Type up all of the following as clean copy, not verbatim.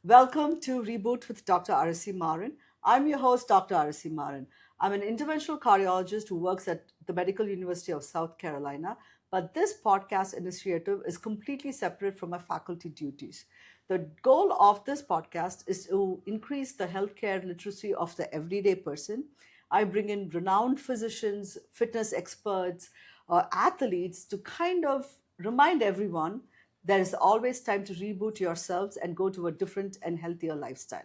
Welcome to Reboot with Dr. Arasi Maran. I'm your host, Dr. Arasi Maran. I'm an interventional cardiologist who works at the Medical University of South Carolina, but this podcast initiative is completely separate from my faculty duties. The goal of this podcast is to increase the healthcare literacy of the everyday person. I bring in renowned physicians, fitness experts, athletes to kind of remind everyone there is always time to reboot yourselves and go to a different and healthier lifestyle.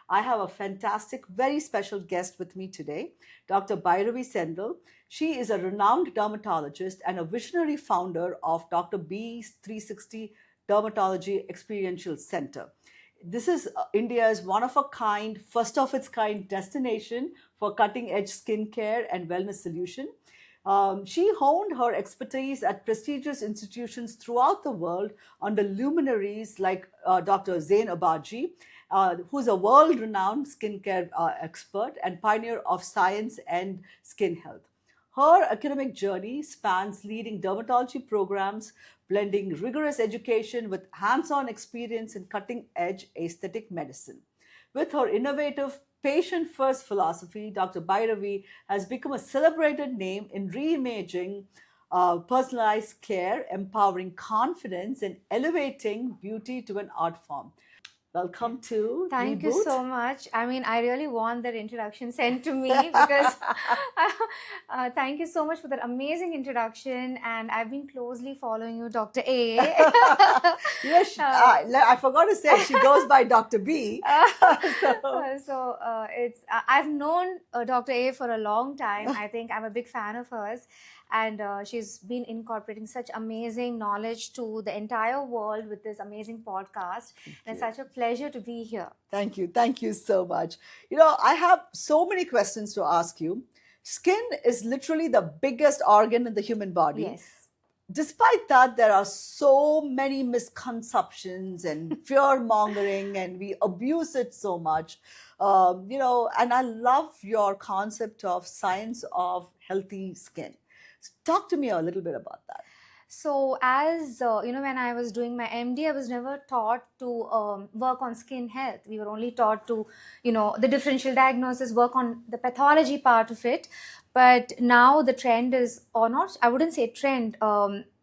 I have a fantastic, very special guest with me today, Dr. Bhairavi Sendal. She is a renowned dermatologist and a visionary founder of Dr. B's 360 Dermatology Experiential Center. This is India's one of a kind, first of its kind destination for cutting edge skincare and wellness solution. She honed her expertise at prestigious institutions throughout the world under luminaries like Dr. Zain Abaji, who's a world renowned skincare expert and pioneer of science and skin health. Her academic journey spans leading dermatology programs, blending rigorous education with hands on experience in cutting edge aesthetic medicine. With her innovative patient first philosophy, Dr. Bhairavi has become a celebrated name in reimagining personalized care, empowering confidence, and elevating beauty to an art form. Welcome to Thank you Reboot. so much. I mean, I really want that introduction sent to me because thank you so much for that amazing introduction. And I've been closely following you, Dr. A. Yes, I forgot to say she goes by Dr. B. I've known Dr. A for a long time. I think I'm a big fan of hers. And she's been incorporating such amazing knowledge to the entire world with this amazing podcast. And it's such a pleasure to be here. Thank you. Thank you so much. You know, I have so many questions to ask you. Skin is literally the biggest organ in the human body. Yes. Despite that, there are so many misconceptions and fear mongering, and we abuse it so much. And I love your concept of science of healthy skin. Talk to me a little bit about that. So, as when I was doing my MD, I was never taught to work on skin health. We were only taught to, the differential diagnosis, work on the pathology part of it. But now the trend is, or not, I wouldn't say trend,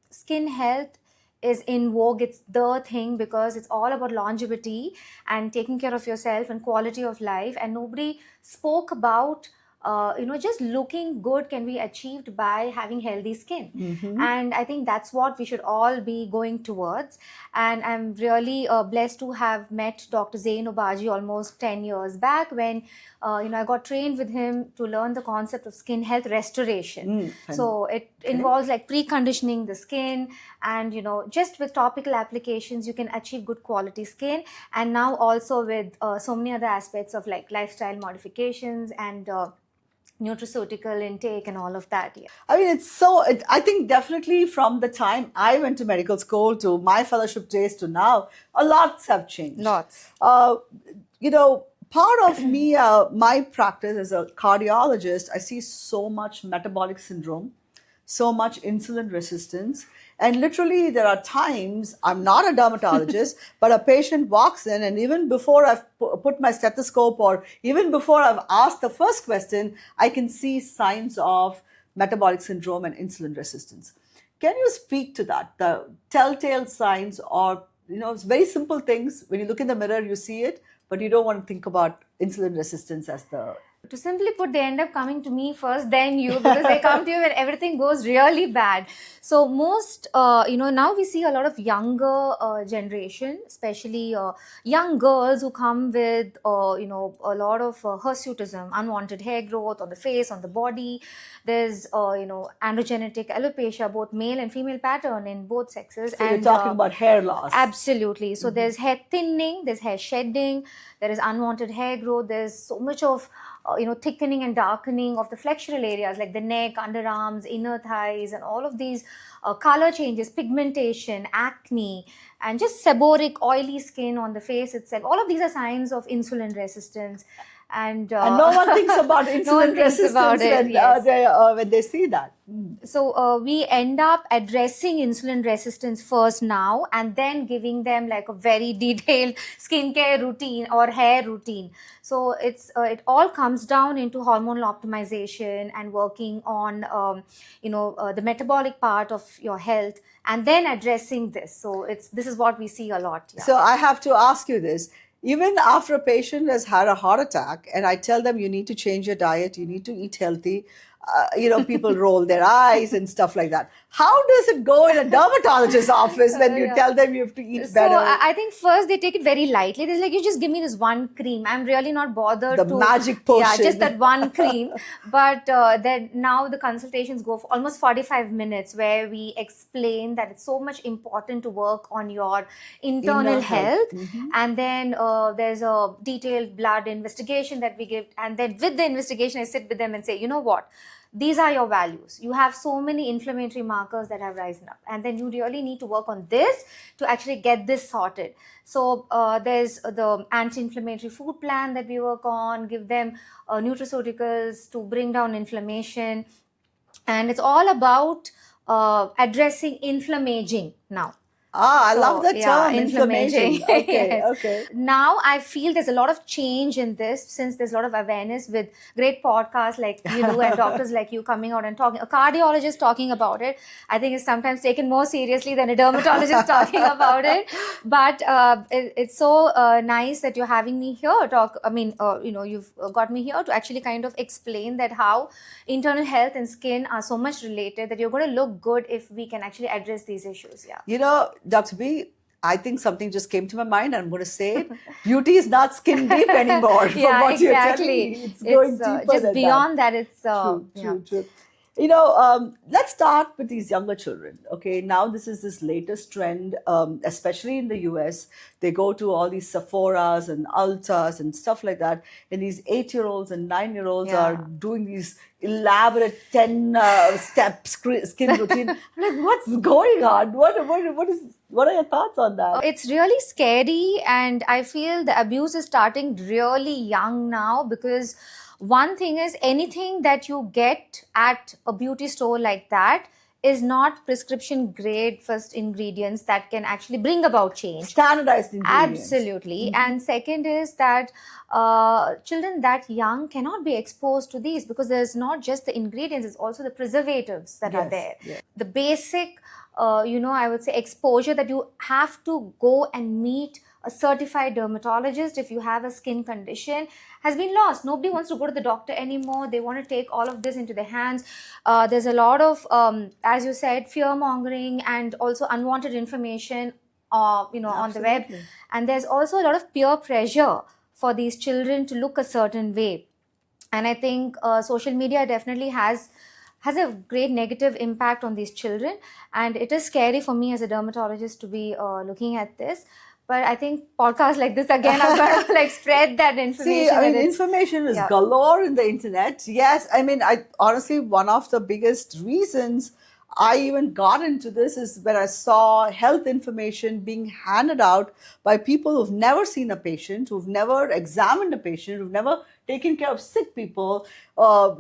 skin health is in vogue. It's the thing because it's all about longevity and taking care of yourself and quality of life. And nobody spoke about just looking good can be achieved by having healthy skin. Mm-hmm. And I think that's what we should all be going towards. And I'm really blessed to have met Dr. Zain Abaji almost 10 years back when I got trained with him to learn the concept of skin health restoration. So it involves like preconditioning the skin, and just with topical applications you can achieve good quality skin. And now also with so many other aspects of like lifestyle modifications and nutraceutical intake and all of that. Yeah. I mean, I think definitely from the time I went to medical school to my fellowship days to now, a lots have changed. Lots. Part of me, my practice as a cardiologist, I see so much metabolic syndrome, so much insulin resistance. And literally, there are times I'm not a dermatologist, but a patient walks in, and even before I've put my stethoscope or even before I've asked the first question, I can see signs of metabolic syndrome and insulin resistance. Can you speak to that? The telltale signs, or it's very simple things. When you look in the mirror, you see it, but you don't want to think about insulin resistance as the. To simply put, they end up coming to me first, then you, because they come to you when everything goes really bad. So most, now we see a lot of younger generation, especially young girls who come with, a lot of hirsutism, unwanted hair growth on the face, on the body. There's, androgenetic alopecia, both male and female pattern in both sexes. So you're talking about hair loss. Absolutely. So there's hair thinning, there's hair shedding, there is unwanted hair growth, there's so much of thickening and darkening of the flexural areas like the neck, underarms, inner thighs, and all of these color changes, pigmentation, acne, and just seborrheic, oily skin on the face itself. All of these are signs of insulin resistance. And no one thinks about no one insulin thinks about resistance it, when, yes. when they see that. So we end up addressing insulin resistance first now, and then giving them like a very detailed skincare routine or hair routine. So it all comes down into hormonal optimization and working on the metabolic part of your health, and then addressing this. So this is what we see a lot. Yeah. So I have to ask you this. Even after a patient has had a heart attack, and I tell them you need to change your diet, you need to eat healthy, people roll their eyes and stuff like that. How does it go in a dermatologist's office when you Yeah. tell them you have to eat So better? I think first they take it very lightly. They're like, you just give me this one cream. I'm really not bothered The to magic potion. Yeah, just that one cream. But then now the consultations go for almost 45 minutes, where we explain that it's so much important to work on your internal Inner health. health. And then there's a detailed blood investigation that we give. And then with the investigation, I sit with them and say, you know what? These are your values. You have so many inflammatory markers that have risen up, and then you really need to work on this to actually get this sorted. So there's the anti-inflammatory food plan that we work on, give them nutraceuticals to bring down inflammation, and it's all about addressing inflammaging now. I love So, that term, inflammation. Okay, Yes. okay. Now I feel there's a lot of change in this, since there's a lot of awareness with great podcasts like you and doctors like you coming out and talking. A cardiologist talking about it, I think, is sometimes taken more seriously than a dermatologist talking about it. But it's so nice that you're having me here. You've got me here to actually kind of explain that how internal health and skin are so much related, that you're going to look good if we can actually address these issues. Yeah. Dr. B, I think something just came to my mind, and I'm going to say it. Beauty is not skin deep anymore. From Yeah, what you're exactly. telling me, it's going deeper Just than beyond that. It's True. Let's start with these younger children. Okay, now this latest trend, especially in the US. They go to all these Sephoras and Ultas and stuff like that, and these 8-year-olds and 9-year-olds Yeah. are doing these elaborate 10-step skin routine. I'm like, what's going on? What are your thoughts on that? It's really scary, and I feel the abuse is starting really young now, because one thing is, anything that you get at a beauty store like that is not prescription grade first ingredients that can actually bring about change. Standardized ingredients. Absolutely. And second is that children that young cannot be exposed to these, because there's not just the ingredients, it's also the preservatives that are there. Yes. The basic, I would say, exposure that you have to go and meet a certified dermatologist if you have a skin condition has been lost. Nobody wants to go to the doctor anymore. They want to take all of this into their hands. There's a lot of, as you said, fear mongering and also unwanted information on the web. And there's also a lot of peer pressure for these children to look a certain way. And I think social media definitely has a great negative impact on these children. And it is scary for me as a dermatologist to be looking at this. But I think podcasts like this, again, I'm going to spread that information. See, information is galore in the internet. Yes, I honestly, one of the biggest reasons I even got into this is when I saw health information being handed out by people who've never seen a patient, who've never examined a patient, who've never taken care of sick people.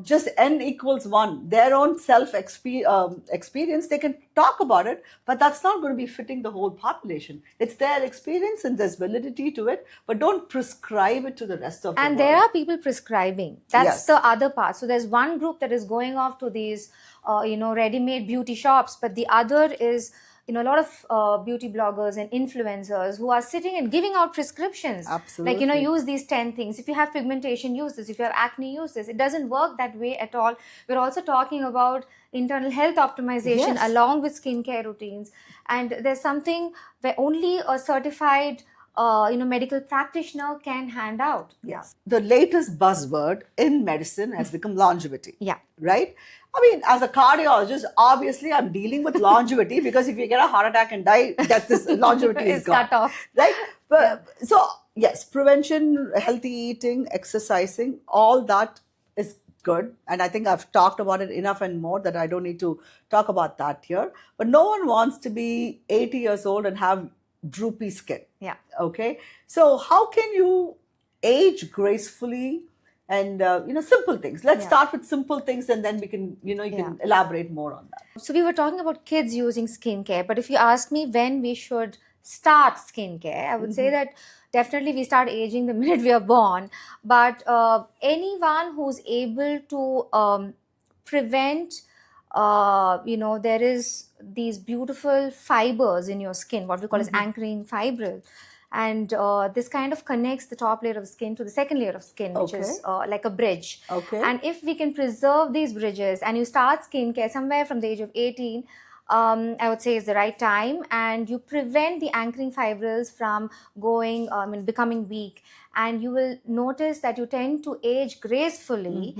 Just N equals 1, their own experience. They can talk about it, but that's not going to be fitting the whole population. It's their experience and there's validity to it, but don't prescribe it to the rest of the world. And there are people prescribing. That's the other part. So there's one group that is going off to these ready-made beauty shops, but the other is a lot of beauty bloggers and influencers who are sitting and giving out prescriptions. Absolutely. Like, use these 10 things. If you have pigmentation, use this. If you have acne, use this. It doesn't work that way at all. We're also talking about internal health optimization along with skincare routines. And there's something where only a certified medical practitioner can hand out. Yes. The latest buzzword in medicine has become longevity. Yeah. Right? As a cardiologist, obviously I'm dealing with longevity because if you get a heart attack and die, this longevity is gone. Cut off. Right? But so yes, prevention, healthy eating, exercising, all that is good. And I think I've talked about it enough and more that I don't need to talk about that here. But no one wants to be 80 years old and have droopy skin. Yeah. Okay. So how can you age gracefully and simple things. Let's Yeah. start with simple things, and then we can you can elaborate more on that. So we were talking about kids using skincare, but if you ask me when we should start skincare, I would say that definitely we start aging the minute we are born. But anyone who's able to prevent, there is these beautiful fibers in your skin, what we call as anchoring fibrils. And this kind of connects the top layer of skin to the second layer of skin, which is like a bridge. Okay. And if we can preserve these bridges and you start skincare somewhere from the age of 18, I would say is the right time, and you prevent the anchoring fibrils from becoming weak, and you will notice that you tend to age gracefully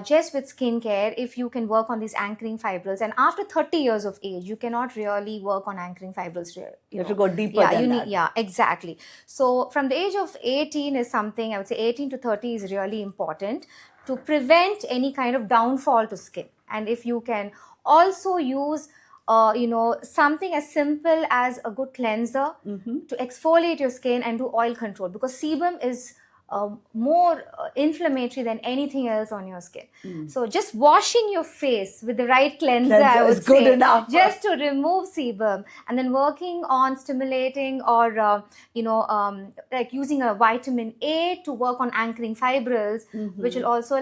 just with skincare if you can work on these anchoring fibrils. And after 30 years of age, you cannot really work on anchoring fibrils. You have to go deeper than that. Yeah, exactly. So from the age of 18 is something, I would say 18 to 30 is really important to prevent any kind of downfall to skin. And if you can also use something as simple as a good cleanser to exfoliate your skin and do oil control, because sebum is more inflammatory than anything else on your skin. So just washing your face with the right cleanser I would is good say, enough. just to remove sebum, and then working on stimulating or like using a vitamin A to work on anchoring fibrils, which will also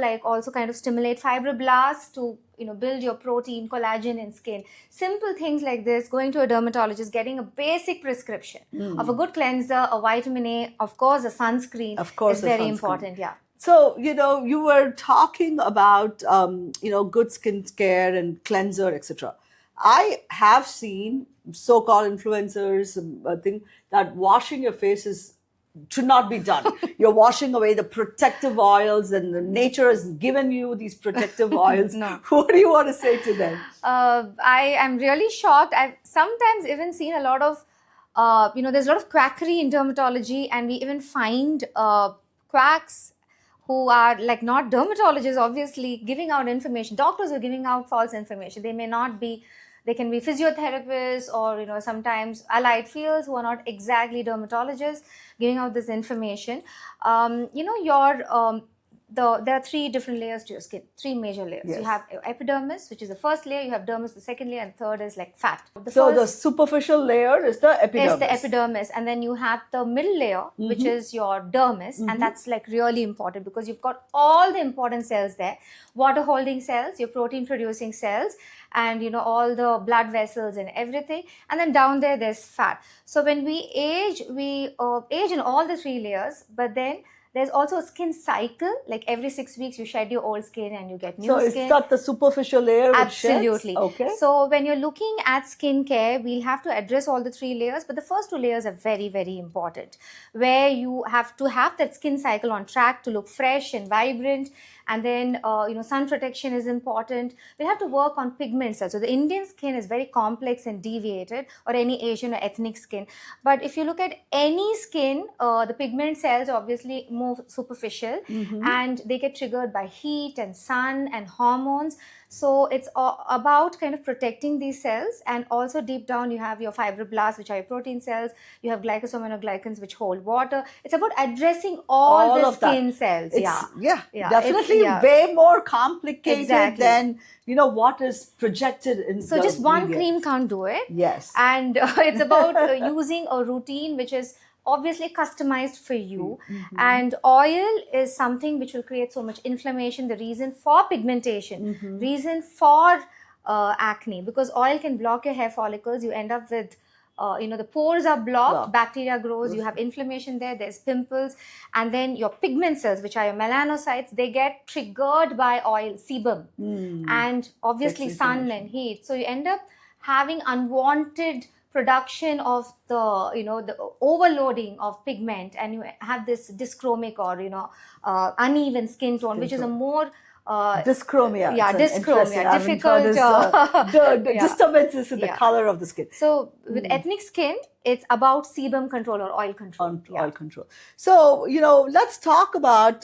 kind of stimulate fibroblasts to build your protein, collagen in skin. Simple things like this, going to a dermatologist, getting a basic prescription of a good cleanser, a vitamin A, of course, a sunscreen is very important. Yeah. So, you were talking about, good skincare and cleanser, etc. I have seen so-called influencers think that washing your face should not be done. You're washing away the protective oils, and the nature has given you these protective oils. No. What do you want to say to them? I am really shocked. I've sometimes even seen a lot of, there's a lot of quackery in dermatology, and we even find quacks who are like not dermatologists, obviously, giving out information. Doctors are giving out false information. They may not be. They can be physiotherapists or, sometimes allied fields who are not exactly dermatologists giving out this information. There are three different layers to your skin, three major layers. Yes. You have epidermis, which is the first layer. You have dermis, the second layer, and third is like fat. The superficial layer is the epidermis. Is the epidermis, and then you have the middle layer, which is your dermis, and that's like really important because you've got all the important cells there, water holding cells, your protein producing cells, and all the blood vessels and everything. And then down there's fat. So when we age in all the three layers, but then there's also a skin cycle. Like every 6 weeks, you shed your old skin and you get new skin. So it's not the superficial layer which Absolutely. sheds? Okay. So when you're looking at skincare, we'll have to address all the three layers, but the first two layers are very, very important, where you have to have that skin cycle on track to look fresh and vibrant. And then, sun protection is important. We have to work on pigment cells. So the Indian skin is very complex and deviated, or any Asian or ethnic skin. But if you look at any skin, the pigment cells are obviously more superficial, and they get triggered by heat and sun and hormones. So it's about kind of protecting these cells, and also deep down you have your fibroblasts, which are your protein cells. You have glycosaminoglycans, which hold water. It's about addressing all the skin cells. Definitely way more complicated than what is projected in. So just one cream can't do it. Yes, and it's about using a routine which is obviously customized for you. And oil is something which will create so much inflammation, the reason for pigmentation, reason for acne, because oil can block your hair follicles. You end up with the pores are blocked, bacteria grows, you have inflammation there's pimples, and then your pigment cells, which are your melanocytes, they get triggered by oil, sebum, and obviously sun and heat. So you end up having unwanted production of the overloading of pigment, and you have this dyschromic or uneven skin tone, which is a more dyschromia. Dyschromia. Difficult. The disturbances in the color of the skin. So with ethnic skin, it's about sebum control or oil control. Oil control. So let's talk about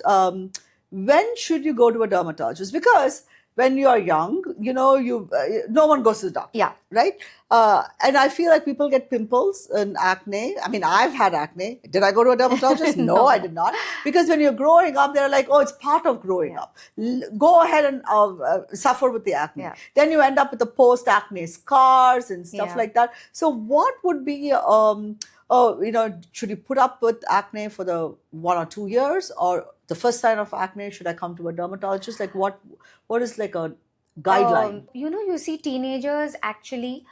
when should you go to a dermatologist, because when you are young, no one goes to the doctor, Yeah. right? And I feel like people get pimples and acne. I mean, I've had acne. Did I go to a dermatologist? No, No. I did not. Because when you're growing up, they're like, oh, it's part of growing Yeah. up. Go ahead and suffer with the acne. Yeah. Then you end up with the post-acne scars and stuff Yeah. like that. So what would be, should you put up with acne for the 1 or 2 years, or the first sign of acne, should I come to a dermatologist? Like what is like a guideline? You see teenagers actually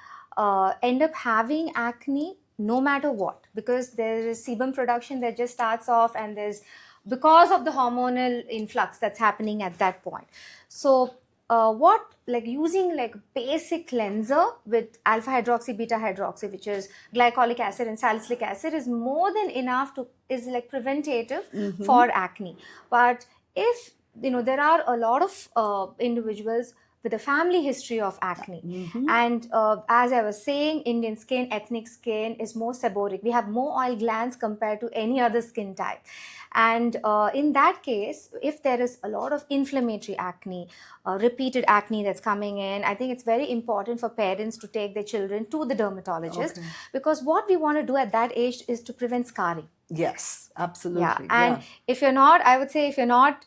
end up having acne no matter what, because there is sebum production that just starts off, and there's because of the hormonal influx that's happening at that point. So what like using like basic cleanser with alpha hydroxy, beta hydroxy, which is glycolic acid and salicylic acid, is more than enough to is like preventative for acne. But if there are a lot of individuals with a family history of acne, and as I was saying, Indian skin, ethnic skin is more seborrheic. We have more oil glands compared to any other skin type. And in that case, if there is a lot of inflammatory acne, repeated acne that's coming in, I think it's very important for parents to take their children to the dermatologist, because what we want to do at that age is to prevent scarring. Yes, absolutely. Yeah. And if you're not, I would say if you're not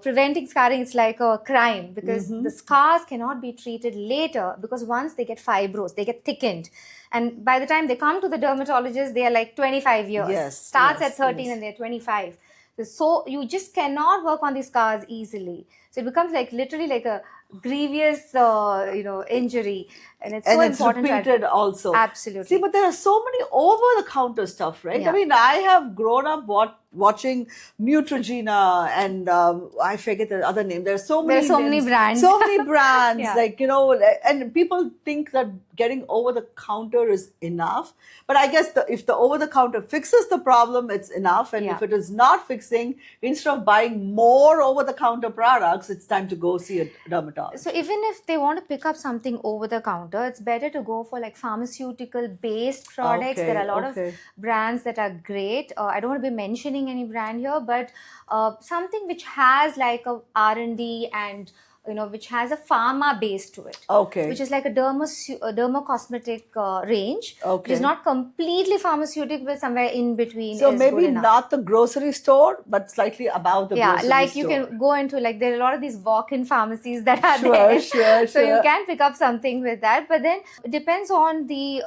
preventing scarring, it's like a crime, because the scars cannot be treated later, because once they get fibrous, they get thickened. And by the time they come to the dermatologist, they are like 25 years. Yes, Starts yes, at 13 yes. and they're 25. So you just cannot work on these scars easily. So it becomes like literally like a grievous, injury. And it's so It's important. repeated also. Absolutely. See, but there are so many over-the-counter stuff, right? Yeah. I mean, I have grown up watching Neutrogena and I forget the other name. There's so many brands. So many brands, Yeah. and people think that getting over-the-counter is enough. But I guess if the over-the-counter fixes the problem, it's enough. And if it is not fixing, instead of buying more over-the-counter products, it's time to go see a dermatologist. So even if they want to pick up something over the counter, it's better to go for like pharmaceutical based products. There are a lot of brands that are great. I don't want to be mentioning any brand here, but something which has like a R&D and which has a pharma base to it. Okay. Which is like a dermocosmetic range. Okay. Which is not completely pharmaceutical, but somewhere in between. So is maybe good enough. not the grocery store, but slightly above the grocery store. Yeah, like you can go into like there are a lot of these walk-in pharmacies that are there. Sure. So you can pick up something with that, but then it depends on the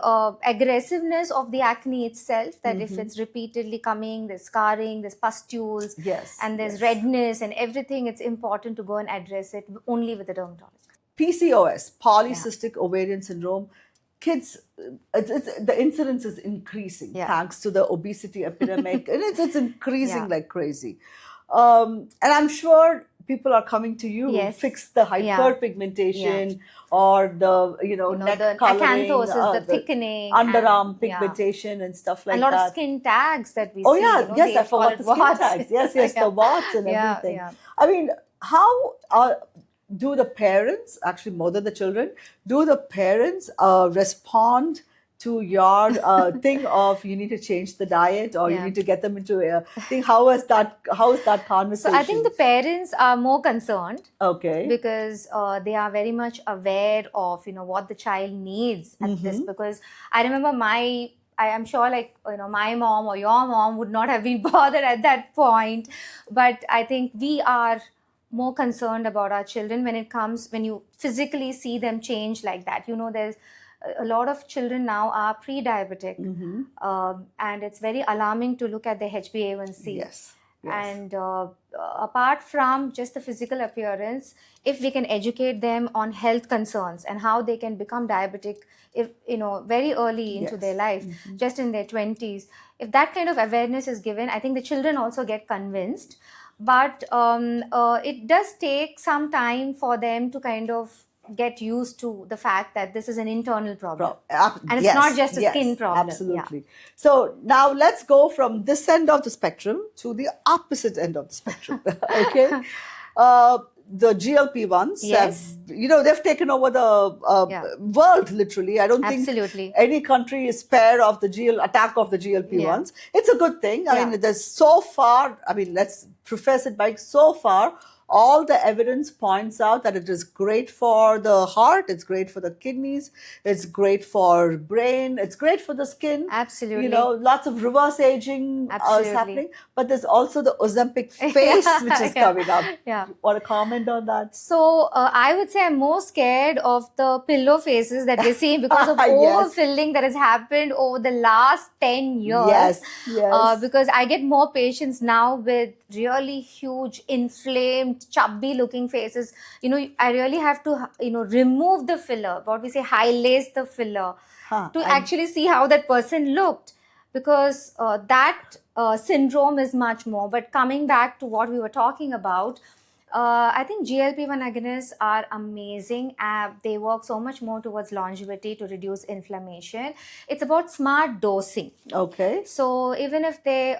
aggressiveness of the acne itself. That if it's repeatedly coming, there's scarring, there's pustules, and there's redness and everything. It's important to go and address it only with the dermatologist. PCOS, polycystic ovarian syndrome. Kids, the incidence is increasing thanks to the obesity epidemic, and it's increasing like crazy. And I'm sure people are coming to you to fix the hyperpigmentation or the neck the coloring, acanthosis, the thickening, underarm pigmentation and stuff like that. A lot of skin tags that we see. Oh yeah, yes, I forgot the skin tags. Yes, the warts and everything. Yeah. I mean, how do the parents, actually more than the children, do the parents respond to your thing of you need to change the diet or you need to get them into a thing? How is that conversation? So I think the parents are more concerned. Okay. Because they are very much aware of what the child needs at this. Because I remember I am sure like my mom or your mom would not have been bothered at that point, but I think we are more concerned about our children when you physically see them change like that. There's a lot of children now are pre-diabetic, and it's very alarming to look at their HbA1c. Yes. And apart from just the physical appearance, if we can educate them on health concerns and how they can become diabetic if very early into their life, just in their 20s, if that kind of awareness is given, I think the children also get convinced. But it does take some time for them to kind of get used to the fact that this is an internal problem. And it's not just a skin problem. Absolutely. Yeah. So now let's go from this end of the spectrum to the opposite end of the spectrum. Okay. The GLP-1s have, they've taken over the world, literally. I don't think any country is spare of the attack of the GLP-1s. Yeah. It's a good thing. I mean, there's so far, let's preface it by so far, all the evidence points out that it is great for the heart, it's great for the kidneys, it's great for brain, it's great for the skin. Absolutely. You know, lots of reverse aging is Absolutely. happening. But there's also the Ozempic face, which is coming up. Yeah. Want to comment on that? So I would say I'm more scared of the pillow faces that we're seeing because of Yes. overfilling that has happened over the last 10 years. Yes, yes. Because I get more patients now with really huge, inflamed, chubby looking faces. You know, I really have to, remove the filler, what we say, high-lace the filler to actually see how that person looked. Because that syndrome is much more. But coming back to what we were talking about, I think GLP-1 agonists are amazing. They work so much more towards longevity to reduce inflammation. It's about smart dosing. Okay. So even if they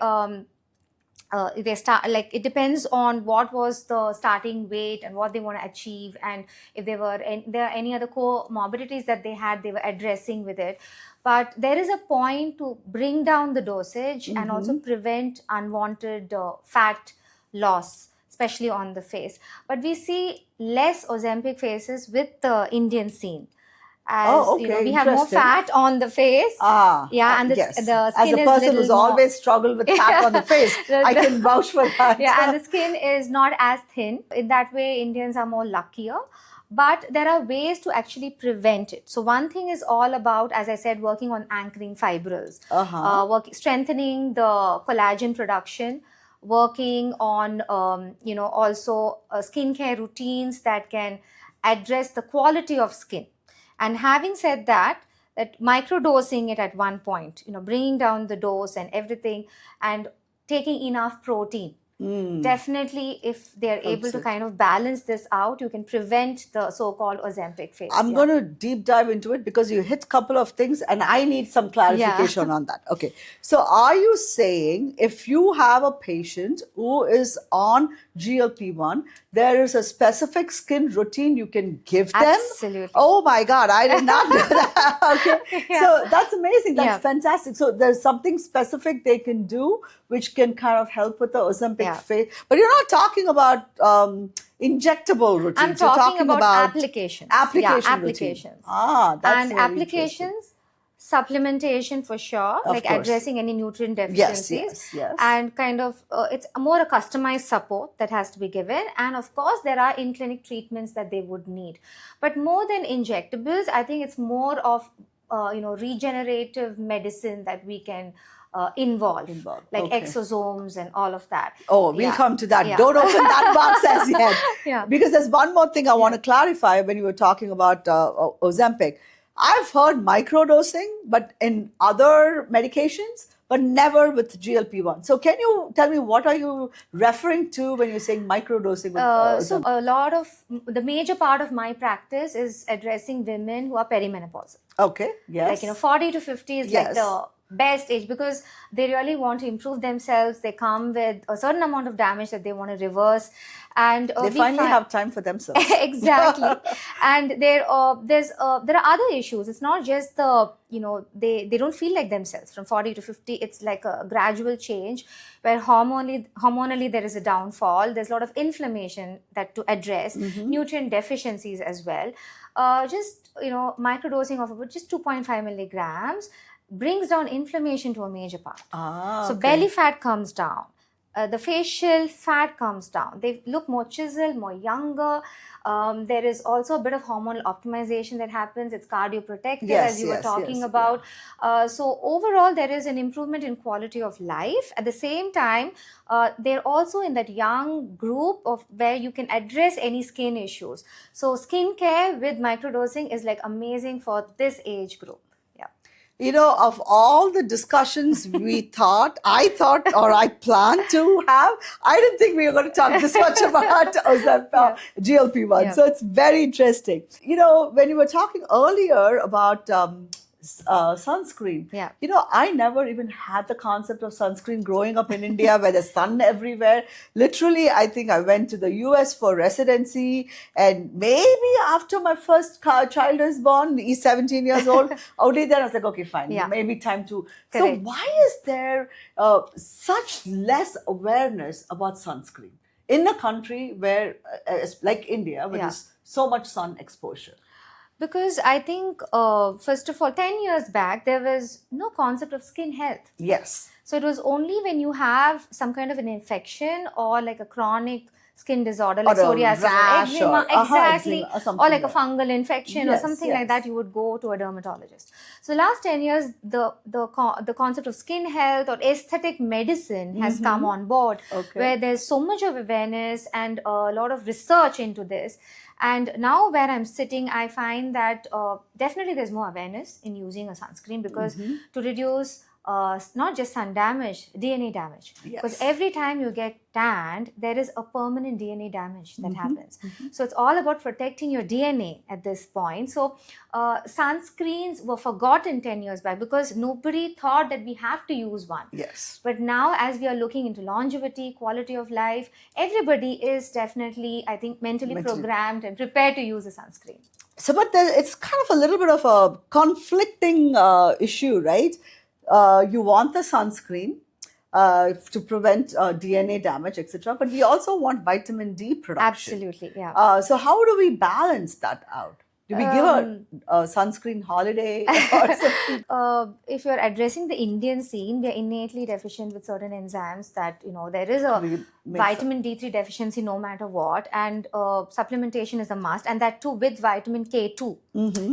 start, like, it depends on what was the starting weight and what they want to achieve, and if there are any other comorbidities that they had, they were addressing with it. But there is a point to bring down the dosage and also prevent unwanted fat loss, especially on the face. But we see less Ozempic faces with the Indian scene. As we have more fat on the face. And yes. the skin as a person who's always struggled with fat on the face, I can vouch for that. And the skin is not as thin. In that way, Indians are more luckier. But there are ways to actually prevent it. So one thing is all about, as I said, working on anchoring fibrils, strengthening the collagen production, working on, also skincare routines that can address the quality of skin. And having said that microdosing it at one point, bringing down the dose and everything, and taking enough protein. Definitely, if they're able to kind of balance this out, you can prevent the so-called Ozempic face. I'm going to deep dive into it because you hit a couple of things and I need some clarification on that. Okay. So are you saying if you have a patient who is on GLP-1, there is a specific skin routine you can give them? Absolutely. Oh my God, I did not know that. Okay. So that's amazing. That's fantastic. So there's something specific they can do which can kind of help with the Ozempic face. But you're not talking about injectable routines. I'm talking about applications. Applications. That's and applications, supplementation for sure, Of like course. addressing any nutrient deficiencies. Yes. And kind of, it's more a customized support that has to be given. And of course, there are in-clinic treatments that they would need. But more than injectables, I think it's more of, regenerative medicine that we can involve, like exosomes and all of that. Oh, we'll come to that. Don't open that box as yet. Because there's one more thing I want to clarify when you were talking about Ozempic. I've heard microdosing, but in other medications, but never with GLP-1. So can you tell me what are you referring to when you're saying microdosing with Ozempic? So a lot of, the major part of my practice is addressing women who are perimenopausal. Okay, yes. Like, 40 to 50 is like the best age because they really want to improve themselves. They come with a certain amount of damage that they want to reverse, and they finally have time for themselves. Exactly. And there are other issues. It's not just the they don't feel like themselves from 40 to 50. It's like a gradual change where hormonally there is a downfall. There's a lot of inflammation that to address, nutrient deficiencies as well. Microdosing of about just 2.5 milligrams brings down inflammation to a major part. So belly fat comes down. The facial fat comes down. They look more chiseled, more younger. There is also a bit of hormonal optimization that happens. It's cardioprotective, as you were talking about. So overall, there is an improvement in quality of life. At the same time, they're also in that young group of where you can address any skin issues. So skincare with microdosing is like amazing for this age group. Of all the discussions I thought or I planned to have, I didn't think we were going to talk this much about GLP-1. So it's very interesting. When you were talking earlier about sunscreen, I never even had the concept of sunscreen growing up in India where there's sun everywhere. Literally, I think I went to the US for residency, and maybe after my first child is born, he's 17 years old, only then I was like, okay, fine, maybe time to. Correct. So why is there such less awareness about sunscreen in a country where, like India, where Yeah. there's so much sun exposure? Because I think, first of all, 10 years back, there was no concept of skin health. Yes. So it was only when you have some kind of an infection or like a chronic skin disorder like Or a psoriasis rash or eczema, or- exactly, eczema or something or like a like- fungal infection or Yes, something like yes. that, you would go to a dermatologist. So last 10 years, the concept of skin health or aesthetic medicine has come on board, Okay. where there's so much of awareness and a lot of research into this. And now where I'm sitting, I find that definitely there's more awareness in using a sunscreen, because to reduce not just sun damage, DNA damage. Because Yes. every time you get tanned, there is a permanent DNA damage that happens. So it's all about protecting your DNA at this point. So sunscreens were forgotten 10 years back because nobody thought that we have to use one. Yes. But now, as we are looking into longevity, quality of life, everybody is definitely, I think, mentally programmed and prepared to use a sunscreen. So, but it's kind of a little bit of a conflicting issue, right? You want the sunscreen to prevent DNA damage, etc. But we also want vitamin D production. Absolutely, yeah. So how do we balance that out? Do we give a sunscreen holiday or something? If you're addressing the Indian scene, we are innately deficient with certain enzymes that, there is a vitamin D3 deficiency no matter what, and supplementation is a must, and that too with vitamin K2.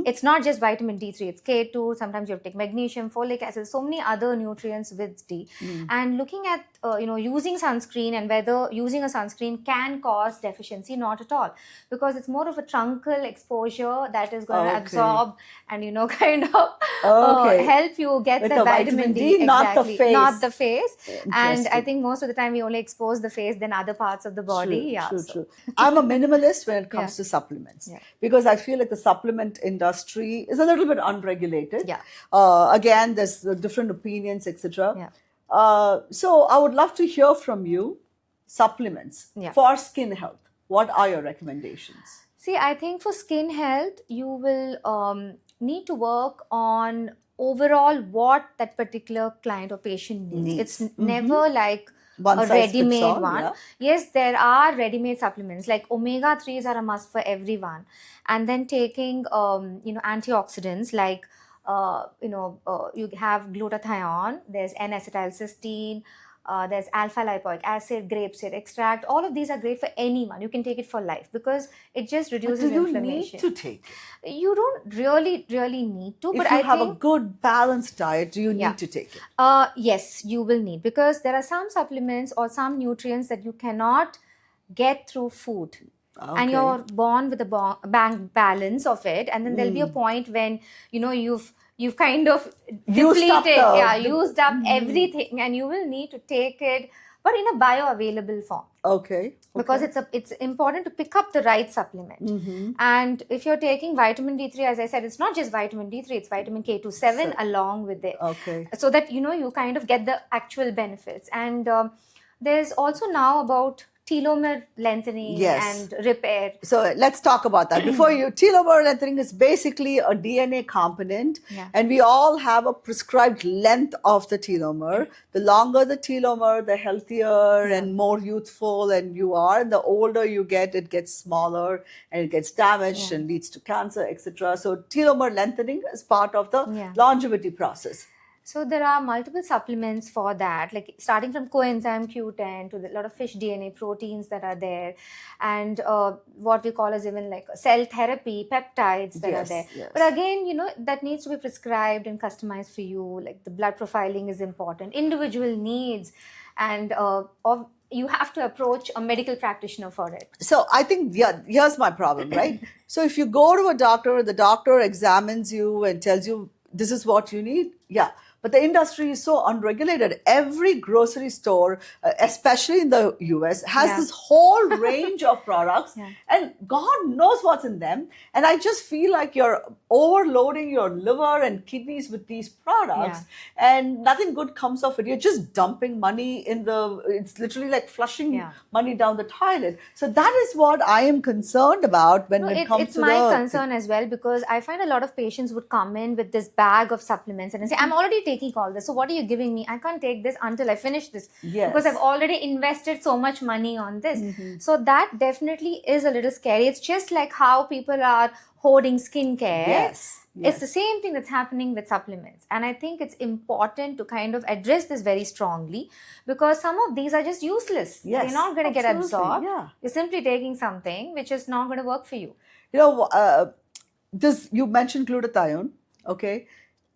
It's not just vitamin D3, it's K2. Sometimes you have to take magnesium, folic acid, so many other nutrients with D. And looking at, using sunscreen and whether using a sunscreen can cause deficiency, not at all, because it's more of a truncal exposure that is going to absorb and kind of help you get With the vitamin D, not the exactly, face. not the face. And I Interesting. think most of the time we only expose the face than other parts of the body. True. I'm a minimalist when it comes to supplements, because I feel like the supplement industry is a little bit unregulated. Again, there's different opinions, etc. So I would love to hear from you. Supplements for skin health. What are your recommendations? See, I think for skin health, you will need to work on overall what that particular client or patient needs. It's never like One a size fits ready-made all, one. yeah. Yes, there are ready-made supplements like omega-3s are a must for everyone. And then taking, antioxidants like, you have glutathione, there's N-acetylcysteine, there's alpha lipoic acid, grapeseed extract. All of these are great for anyone. You can take it for life because it just reduces But do you inflammation. need to take it? You don't really need to. If but you I have think, a good balanced diet, do you need to take it? yes, you will need, because there are some supplements or some nutrients that you cannot get through food. And you're born with a bank balance of it, and then there'll be a point when you've kind of depleted, used up everything, and you will need to take it, but in a bioavailable form. Because it's important to pick up the right supplement. And if you're taking vitamin D3, as I said, it's not just vitamin D3, it's vitamin K27 along with it. So that you kind of get the actual benefits. And there's also now about telomere lengthening and repair. So let's talk about that. Before telomere lengthening is basically a DNA component, and we all have a prescribed length of the telomere. The longer the telomere, the healthier and more youthful and you are. The older you get, it gets smaller and it gets damaged and leads to cancer, etc. So telomere lengthening is part of the longevity process. So there are multiple supplements for that, like starting from coenzyme Q10 to a lot of fish DNA proteins that are there, and what we call as even like cell therapy, peptides that are there. But again, that needs to be prescribed and customized for you. Like the blood profiling is important, individual needs, and you have to approach a medical practitioner for it. So I think, here's my problem, right? So if you go to a doctor, the doctor examines you and tells you this is what you need. But the industry is so unregulated. Every grocery store, especially in the US, has this whole range of products, and God knows what's in them. And I just feel like you're overloading your liver and kidneys with these products, and nothing good comes of it. You're just dumping money it's literally like flushing money down the toilet. So that is what I am concerned about when it comes to it's my concern as well, because I find a lot of patients would come in with this bag of supplements and say, I'm already taking all this. So what are you giving me? I can't take this until I finish this Yes. because I've already invested so much money on this. Mhm. So that definitely is a little scary. It's just like how people are hoarding skincare. Yes. It's the same thing that's happening with supplements. And I think it's important to kind of address this very strongly because some of these are just useless. Yes, They're not going to get absolutely, absorbed. yeah. You're simply taking something which is not going to work for you. You know, this you mentioned glutathione, okay?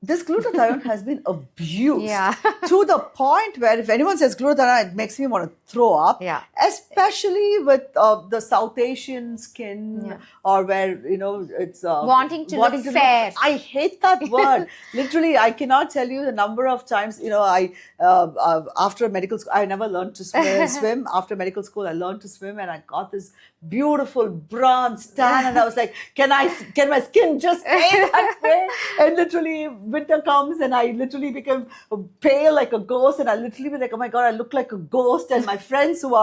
This glutathione has been abused Yeah. to the point where if anyone says glutathione, it makes me want to throw up. Yeah. Especially with the South Asian skin, Yeah. or where it's Wanting to look fair. I hate that word. Literally, I cannot tell you the number of times. I after medical school, I never learned to swim. After medical school, I learned to swim, and I got this beautiful bronze tan, and I was like, can my skin just stay that way? And literally, winter comes, and I literally become pale like a ghost, and I literally be like, oh my god, I look like a ghost. And my friends who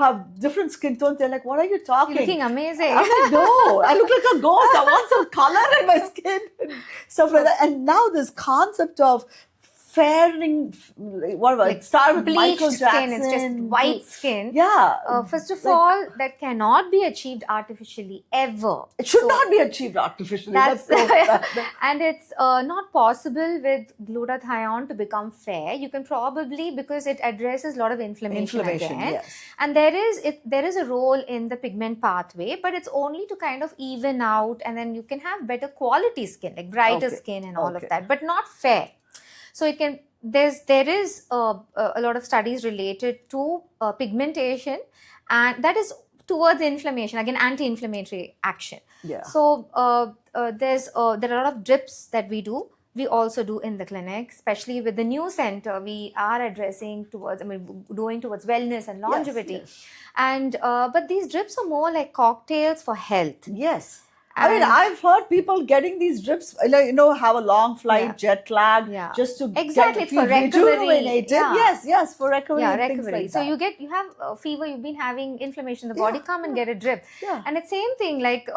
have different skin tones, they're like, what are you talking? You're looking amazing. I'm like, no, I look like a ghost. I want some color in my skin and stuff like that. And now this concept of fairing, whatever, Like it started with bleached Michael skin, Jackson. it's just white skin. Yeah. First of like, all, that cannot be achieved artificially ever. it should So not be achieved artificially. That's Let's go with that. and it's not possible with glutathione to become fair. You can probably, because it addresses a lot of inflammation again. Yes. And there is a role in the pigment pathway, but it's only to kind of even out, and then you can have better quality skin, like brighter Okay. skin and all Okay. of that, but not fair. So it can there is a lot of studies related to pigmentation, and that is towards inflammation, again anti-inflammatory action. Yeah. So there are a lot of drips that we do. We also do in the clinic, especially with the new center. We are addressing towards, doing towards wellness and longevity. Yes. And but these drips are more like cocktails for health. Yes. I mean, And- I've heard people getting these drips, have a long flight, Yeah. jet lag, Yeah. just to Exactly, get it's for recovery. rejuvenated. Yeah. Yes, for recovery. Yeah, and things recovery. like So that. you have a fever, you've been having inflammation in the body, Yeah, come and get a drip. Yeah. And it's same thing, like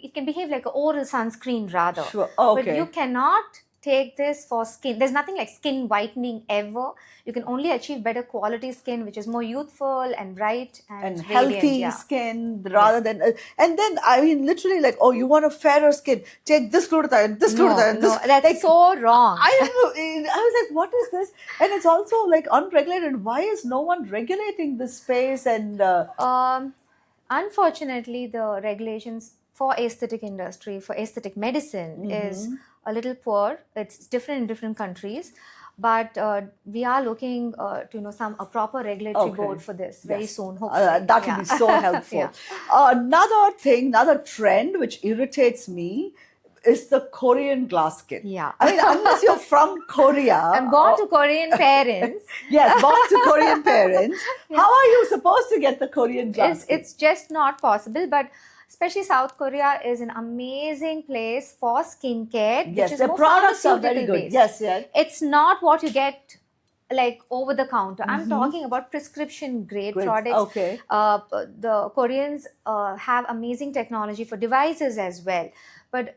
it can behave like an oral sunscreen rather. Sure. But Okay. you cannot take this for skin. There's nothing like skin whitening ever. You can only achieve better quality skin, which is more youthful and bright and And radiant, healthy yeah. skin rather than, and then I mean, literally, like, oh, you want a fairer skin? Take this glutathione, this glutathione, No, this. that's like, so wrong. I was like, what is this? And it's also like unregulated. Why is no one regulating this space? And Unfortunately, the regulations for aesthetic industry, for aesthetic medicine is a little poor. It's different in different countries. But we are looking to a proper regulatory Okay. board for this very Yes. soon, hopefully. that would be so helpful. Yeah. Another trend which irritates me is the Korean glass skin. Yeah. I mean, unless you're from Korea. I'm born to Korean parents. Yes, born to Korean parents. How are you supposed to get the Korean glass skin? It's just not possible. But especially South Korea is an amazing place for skincare. Yes, which is the more products are very pharmaceutical good. based. Yes. It's not what you get like over the counter. I'm talking about prescription grade Great. products. Okay. The Koreans have amazing technology for devices as well. But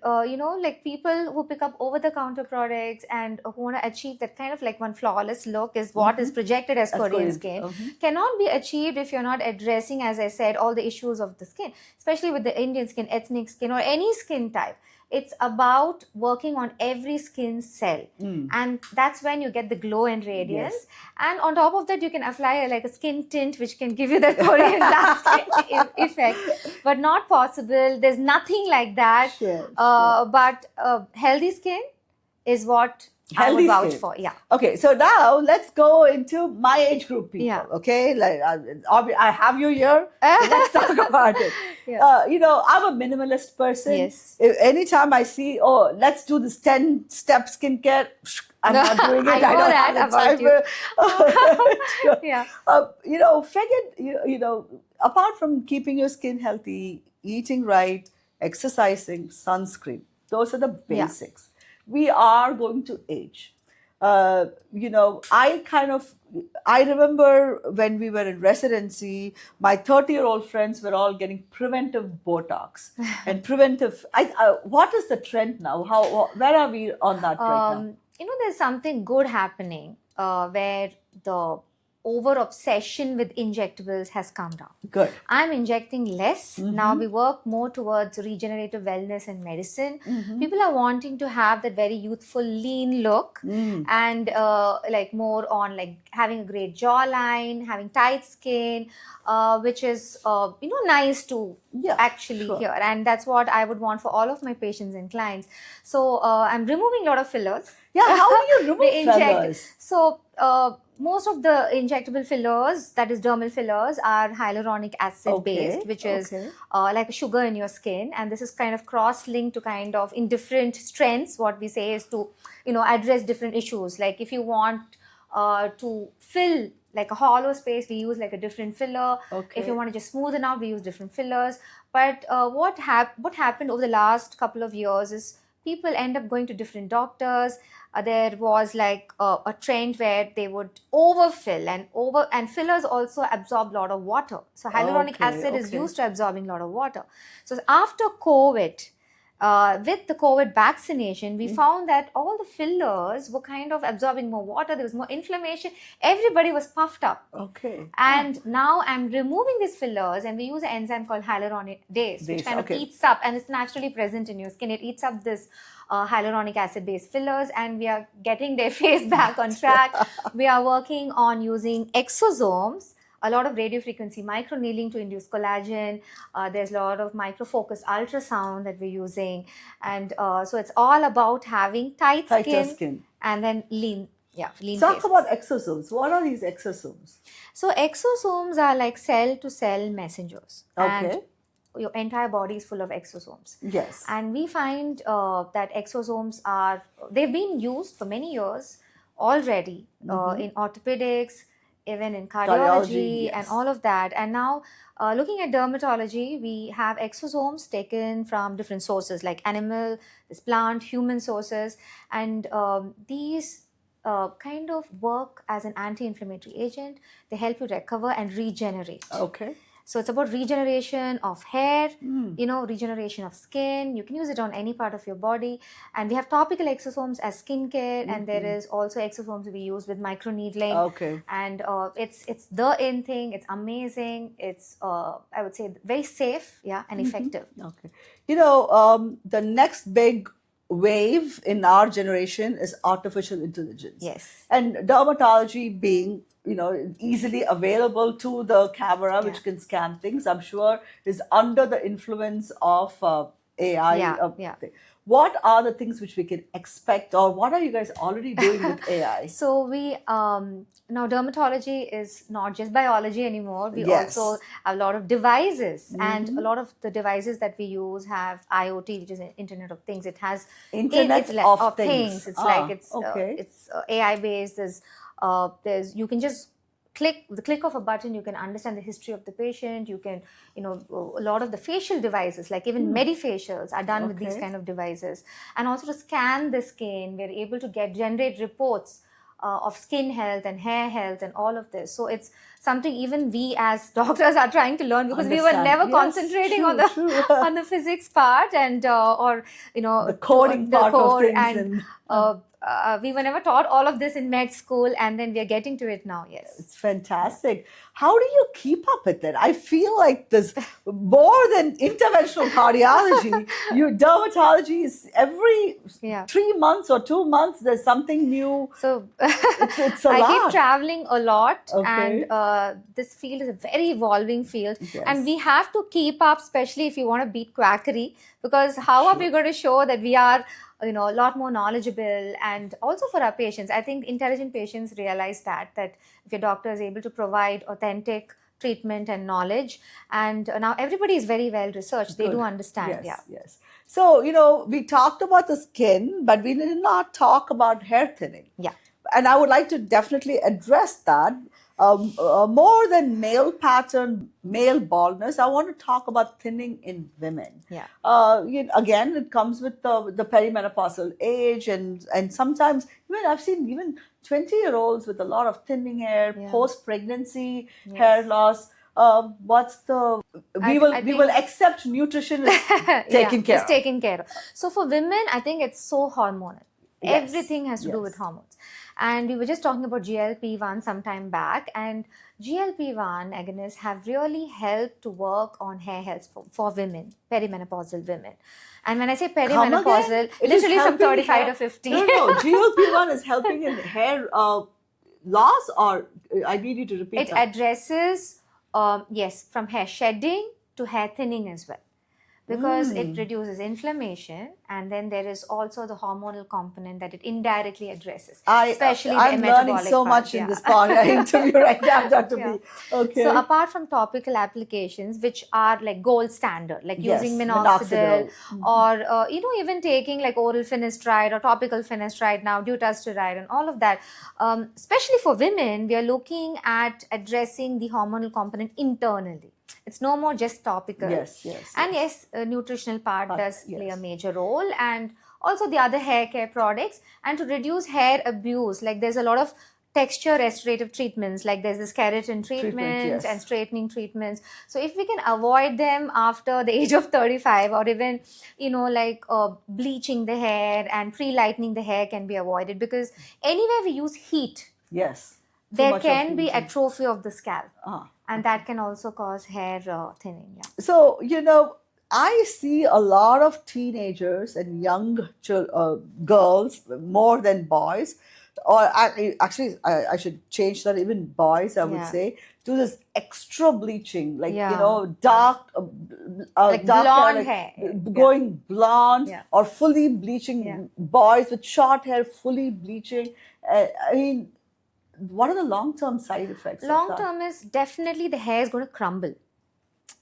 like people who pick up over the counter products and who want to achieve that kind of like one flawless look is what is projected as Korean skin cannot be achieved if you're not addressing, as I said, all the issues of the skin, especially with the Indian skin, ethnic skin, or any skin type. It's about working on every skin cell. And that's when you get the glow and radiance. Yes. And on top of that, you can apply like a skin tint, which can give you that Korean glass skin effect. But not possible. There's nothing like that. Sure, But healthy skin is what I would Healthy vouch skin. for. Yeah. Okay, so now let's go into my age group people. Yeah. Okay, like I have you here. So let's talk about it. Yeah. I'm a minimalist person. Yes. Anytime I see, let's do this 10-step skincare, I'm not doing it. I know don't that have the about time. Yeah. Apart from keeping your skin healthy, eating right, exercising, sunscreen, those are the Yeah. basics. We are going to age. I remember when we were in residency, my 30-year-old friends were all getting preventive Botox and preventive. What is the trend now? Where are we on that right now? there's something good happening where the over obsession with injectables has come down. Good. I'm injecting less. Now we work more towards regenerative wellness and medicine. People are wanting to have that very youthful, lean look, and like more on like having a great jawline, having tight skin, which is nice to actually sure. hear. And that's what I would want for all of my patients and clients. So I'm removing a lot of fillers. Yeah, how do you remove We inject. fillers? So most of the injectable fillers, that is dermal fillers, are hyaluronic acid based, which is like a sugar in your skin. And this is kind of cross-linked to kind of in different strengths. What we say is to, address different issues. Like if you want to fill like a hollow space, we use like a different filler. If you want to just smoothen out, we use different fillers. But what happened over the last couple of years is people end up going to different doctors. There was like a trend where they would overfill and fillers also absorb a lot of water. So hyaluronic acid is used to absorbing a lot of water. So after COVID, with the COVID vaccination, we found that all the fillers were kind of absorbing more water. There was more inflammation. Everybody was puffed up. And now I'm removing these fillers, and we use an enzyme called hyaluronidase, which kind of eats up, and it's naturally present in your skin. It eats up this hyaluronic acid based fillers, and we are getting their face back on track. We are working on using exosomes, a lot of radio frequency microneedling to induce collagen. There's a lot of microfocus ultrasound that we're using. And so it's all about having tighter skin and then lean. Lean Talk faces. about exosomes. What are these exosomes? So exosomes are like cell-to-cell messengers. And your entire body is full of exosomes. Yes. And we find that exosomes they've been used for many years already in orthopedics, even in cardiology and all of that. And now looking at dermatology, we have exosomes taken from different sources like animal, this plant, human sources. And these kind of work as an anti-inflammatory agent. They help you recover and regenerate. So it's about regeneration of hair, regeneration of skin. You can use it on any part of your body. And we have topical exosomes as skincare. And there is also exosomes we use with microneedling. And it's the in thing. It's amazing. It's, I would say, very safe, and effective. The next big wave in our generation is artificial intelligence. Yes. And dermatology being easily available to the camera, which can scan things, I'm sure is under the influence of AI. What are the things which we can expect, or what are you guys already doing with AI? So we now dermatology is not just biology anymore. We also have a lot of devices, and a lot of the devices that we use have IoT, which is Internet of Things. It has Internet of Things. It's like it's AI based. You can just click of a button, you can understand the history of the patient. You can, a lot of the facial devices, like even medifacials are done with these kind of devices. And also to scan the skin, we're able to generate reports of skin health and hair health and all of this. So it's something even we as doctors are trying to learn, because we were never concentrating on the physics part and the coding part of things. We were never taught all of this in med school, and then we are getting to it now. Yes, it's fantastic. How do you keep up with it? I feel like there's more than interventional cardiology. Your dermatology is every 3 months or 2 months there's something new. So it's a lot. I keep traveling a lot, and this field is a very evolving field, and we have to keep up, especially if you want to beat quackery, because how are we going to show that we are a lot more knowledgeable? And also for our patients, I think intelligent patients realize that if your doctor is able to provide authentic treatment and knowledge, and now everybody is very well researched, they do understand. Yes. So, we talked about the skin, but we did not talk about hair thinning. And I would like to definitely address that. More than male pattern, male baldness, I want to talk about thinning in women. Again, it comes with the perimenopausal age, and sometimes I've seen even 20-year-olds with a lot of thinning hair, post-pregnancy hair loss. We will accept nutrition is taken care of. It's taken care of. So for women, I think it's so hormonal. Yes, Everything has to do with yes. hormones. And we were just talking about GLP-1 some time back, and GLP-1 agonists have really helped to work on hair health for women, perimenopausal women. And when I say Come again? perimenopausal, It is literally from helping 35 hair. to 50. No. GLP-1 is helping in hair loss, or I need you to repeat It that. addresses, yes, from hair shedding to hair thinning as well, because it reduces inflammation, and then there is also the hormonal component that it indirectly addresses, especially I'm the learning metabolic so part. much in this interview right now, Dr. Yeah. B. Okay. So apart from topical applications, which are like gold standard, like Yes, using minoxidil, minoxidil. or even taking like oral finasteride or topical finasteride now, dutasteride and all of that, especially for women, we are looking at addressing the hormonal component internally. It's no more just topical. Yes, yes. And yes, nutritional part does play a yes. major role, and also the other hair care products. And to reduce hair abuse, like there's a lot of texture restorative treatments, like there's this keratin treatment yes. and straightening treatments. So if we can avoid them after the age of 35, or even bleaching the hair and pre-lightening the hair can be avoided, because anywhere we use heat, Yes. there can be atrophy of the scalp, and that can also cause hair thinning. Yeah. So, I see a lot of teenagers and young girls more than boys, or actually, I should change that, even boys, I would say, do this extra bleaching, like, dark, like dark blonde hair, hair. going blonde, Yeah. or fully bleaching, boys with short hair, fully bleaching. I mean, what are the long-term side effects? Long-term is definitely the hair is going to crumble.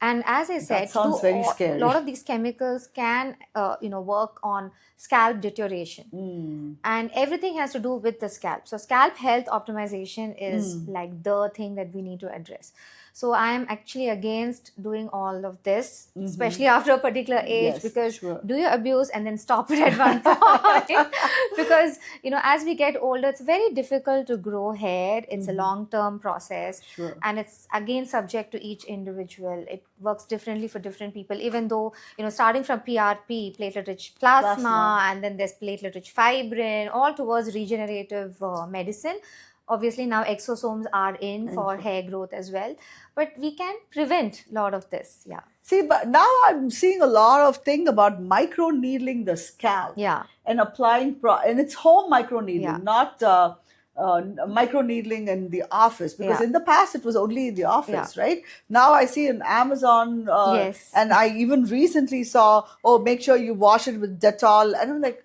And as I said, sounds very scary. A lot of these chemicals can, work on scalp deterioration. And everything has to do with the scalp. So scalp health optimization is like the thing that we need to address. So I am actually against doing all of this, especially after a particular age, Yes, because sure. do your abuse and then stop it at one point. Because, as we get older, it's very difficult to grow hair. It's a long-term process. Sure. And it's again subject to each individual. It works differently for different people, even though, starting from PRP, platelet-rich plasma, and then there's platelet-rich fibrin, all towards regenerative medicine. Obviously, now exosomes are in for hair growth as well. But we can prevent a lot of this. Yeah. See, but now I'm seeing a lot of thing about micro needling the scalp. Yeah. And applying, and it's home micro needling, Yeah. not micro needling in the office. Because in the past, it was only in the office, right? Now I see in Amazon, Yes. and I even recently saw, make sure you wash it with Dettol. And I'm like,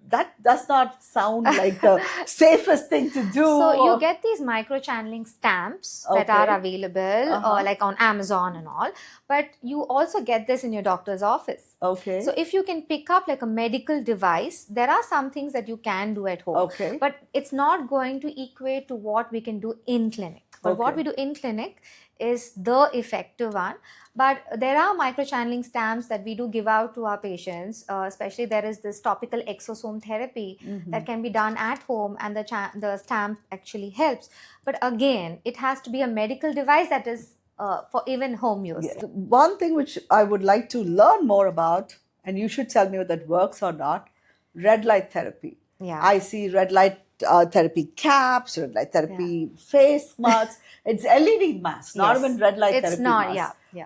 that does not sound like the safest thing to do. So you get these microchanneling stamps that are available, like on Amazon and all. But you also get this in your doctor's office. Okay. So if you can pick up like a medical device, there are some things that you can do at home. Okay. But it's not going to equate to what we can do in clinic. But what we do in clinic is the effective one. But there are microchanneling stamps that we do give out to our patients. Especially there is this topical exosome therapy that can be done at home, and the stamp actually helps. But again, it has to be a medical device that is for even home use. Yes. One thing which I would like to learn more about, and you should tell me whether that works or not, red light therapy. Yeah. I see red light therapy caps, red light therapy face masks. It's LED masks, not even red light therapy It's not, masks. yeah.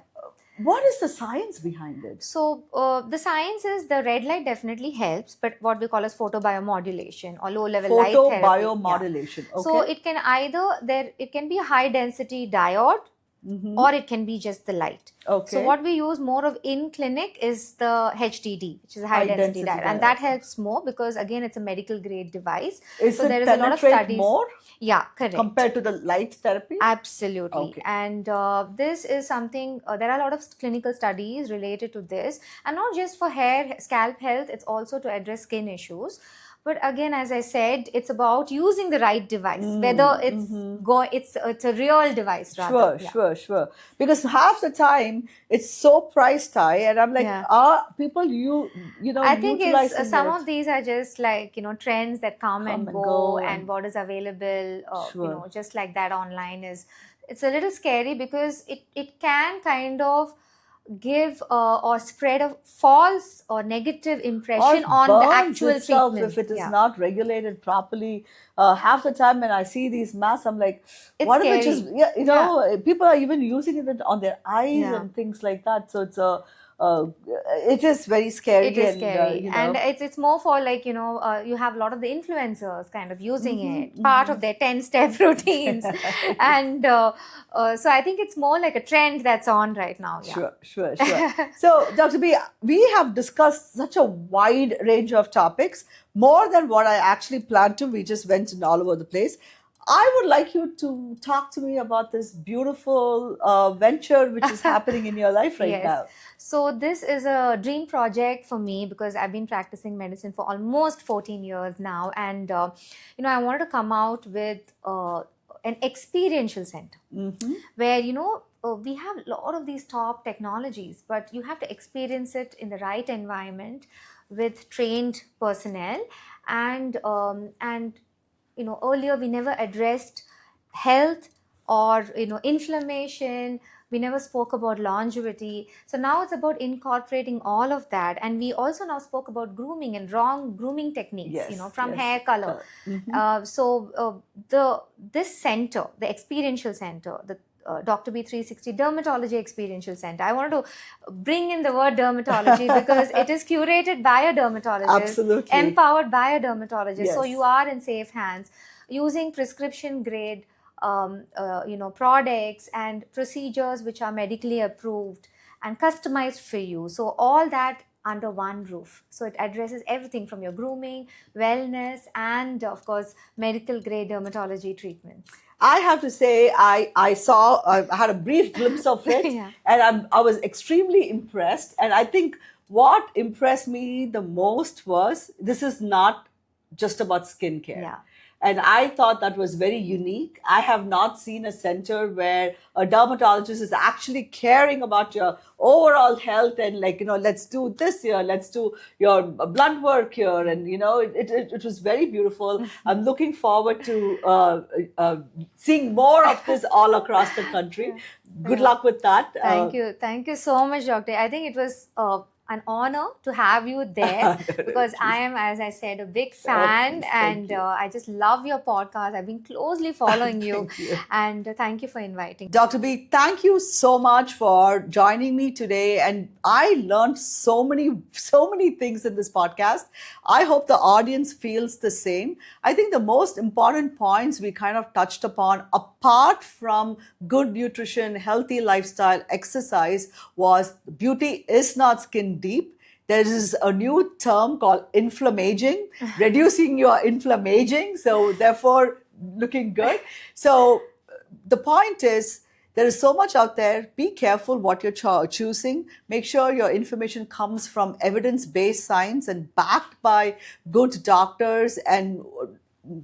What is the science behind it? So the science is the red light definitely helps, but what we call as photobiomodulation or low level light therapy. Photobiomodulation. Okay. So it can it can be a high density diode, or it can be just the light. Okay. So what we use more of in clinic is the HDD, which is a high density diode, and that helps more because again it's a medical grade device. So there is a lot of studies. More? Yeah, correct. Compared to the light therapy? Absolutely. Okay. And this is something, there are a lot of clinical studies related to this, and not just for hair, scalp health, it's also to address skin issues. But again, as I said, it's about using the right device, whether it's it's a real device rather. Sure. Because half the time it's so priced high, and I'm like, are people I think it's, some of these are just like trends that come and go, and what is available, just like that online it's a little scary because it can kind of give or spread a false or negative Or impression on the burns actual itself treatment. if it is Yeah. not regulated properly. Half the time when I see these masks, I'm like, It's what if it scary. just, yeah, you know, people are even using it on their eyes Yeah. and things like that. So it's it is very scary. It is and, scary, you and know, it's more for like, you have a lot of the influencers kind of using Mhm, it, part of mhm. their 10-step routines, and so I think it's more like a trend that's on right now. Yeah. Sure, sure, sure. So, Dr. B, we have discussed such a wide range of topics, more than what I actually planned to. We just went in all over the place. I would like you to talk to me about this beautiful venture which is happening in your life right Yes. now. So this is a dream project for me because I've been practicing medicine for almost 14 years now, and I wanted to come out with an experiential center Mm-hmm. where we have a lot of these top technologies, but you have to experience it in the right environment with trained personnel, and earlier we never addressed health or inflammation. We never spoke about longevity. So now it's about incorporating all of that, and we also now spoke about grooming and wrong grooming techniques, Yes, from yes. hair color. Mhm. This center, the experiential center, the Dr. B 360 Dermatology Experiential Center. I wanted to bring in the word dermatology because it is curated by a dermatologist, Absolutely. empowered by a dermatologist. So Yes. you are in safe hands using prescription grade products and procedures which are medically approved and customized for you. So all that under one roof. So it addresses everything from your grooming, wellness, and of course medical grade dermatology treatments. I have to say, I had a brief glimpse of it, Yeah. and I was extremely impressed. And I think what impressed me the most was this is not just about skincare. Yeah. And I thought that was very unique. I have not seen a center where a dermatologist is actually caring about your overall health and, like, let's do this here, let's do your blood work here. And, it was very beautiful. I'm looking forward to seeing more of this all across the country. Good Yeah. luck with that. Thank you. Thank you so much, Doctor. I think it was an honor to have you there because I am, as I said, a big fan, please, thank and you. I just love your podcast. I've been closely following you, Thank you. and thank you for inviting. Dr. B, thank you so much for joining me today. And I learned so many things in this podcast. I hope the audience feels the same. I think the most important points we kind of touched upon, apart from good nutrition, healthy lifestyle, exercise, was beauty is not skin deep. There is a new term called inflammaging, reducing your inflammaging. So therefore, looking good. So the point is, there is so much out there. Be careful what you're choosing. Make sure your information comes from evidence-based science and backed by good doctors and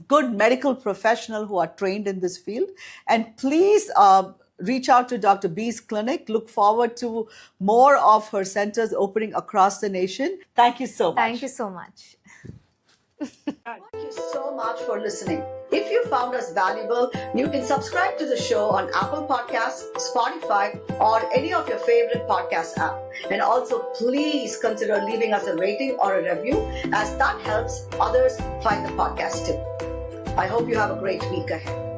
good medical professionals who are trained in this field. And please reach out to Dr. B's clinic. Look forward to more of her centers opening across the nation. Thank you so much. Thank you so much. Thank you so much for listening. If you found us valuable, you can subscribe to the show on Apple Podcasts, Spotify, or any of your favorite podcast app. And also, please consider leaving us a rating or a review, as that helps others find the podcast too. I hope you have a great week ahead.